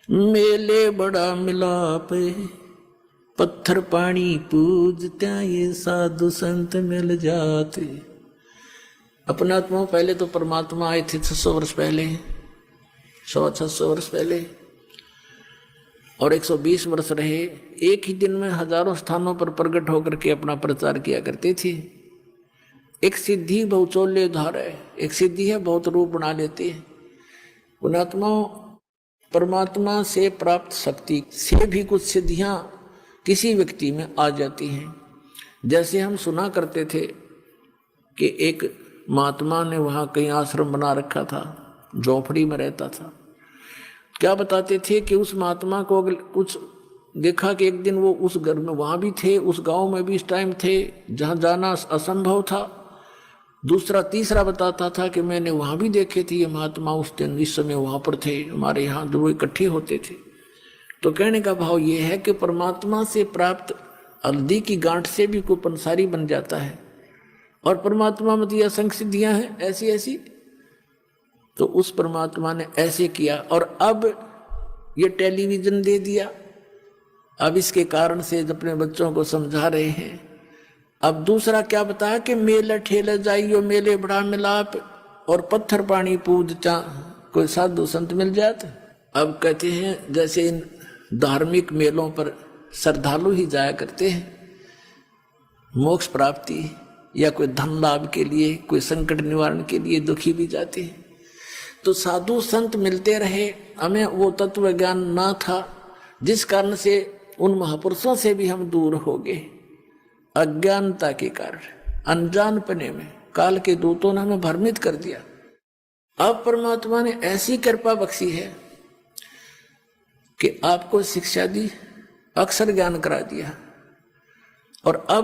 मेले बड़ा मिलाप, पत्थर पानी पूजत्या ये साधु संत मिल जाते। अपनात्मा पहले तो परमात्मा आए थे 600 वर्ष पहले, 600 वर्ष पहले, और 120 वर्ष रहे। एक ही दिन में हजारों स्थानों पर प्रकट होकर के अपना प्रचार किया करते थे। एक सिद्धि बहुचोल्य धार है, एक सिद्धि है बहुत रूप बना लेती है। पुणात्मा परमात्मा से प्राप्त शक्ति से भी कुछ सिद्धियां किसी व्यक्ति में आ जाती हैं। जैसे हम सुना करते थे कि एक महात्मा ने वहाँ कहीं आश्रम बना रखा था, झोपड़ी में रहता था। क्या बताते थे कि उस महात्मा को कुछ देखा कि एक दिन वो उस घर में वहाँ भी थे, उस गांव में भी इस टाइम थे जहाँ जाना असंभव था। दूसरा तीसरा बताता था कि मैंने वहाँ भी देखे थे ये महात्मा उस दिन इस समय वहाँ पर थे, हमारे यहाँ जो वो इकट्ठे होते थे। तो कहने का भाव ये है कि परमात्मा से प्राप्त हल्दी की गांठ से भी कोई पंसारी बन जाता है, और परमात्मा में तो असंख्य सिद्धियां हैं ऐसी ऐसी। तो उस परमात्मा ने ऐसे किया, और अब ये टेलीविजन दे दिया। अब इसके कारण से अपने बच्चों को समझा रहे हैं। अब दूसरा क्या बताया कि मेला ठेला जाइयो मेले बड़ा मिलाप, और पत्थर पानी पूज चा कोई साधु संत मिल जाते। अब कहते हैं जैसे इन धार्मिक मेलों पर श्रद्धालु ही जाया करते हैं मोक्ष प्राप्ति या कोई धन लाभ के लिए, कोई संकट निवारण के लिए, दुखी भी जाते हैं। तो साधु संत मिलते रहे, हमें वो तत्व ज्ञान ना था, जिस कारण से उन महापुरुषों से भी हम दूर हो गए। अज्ञानता के कारण, अनजानपने में काल के दूतों ने हमें भ्रमित कर दिया। अब परमात्मा ने ऐसी कृपा बख्शी है कि आपको शिक्षा दी, अक्षर ज्ञान करा दिया, और अब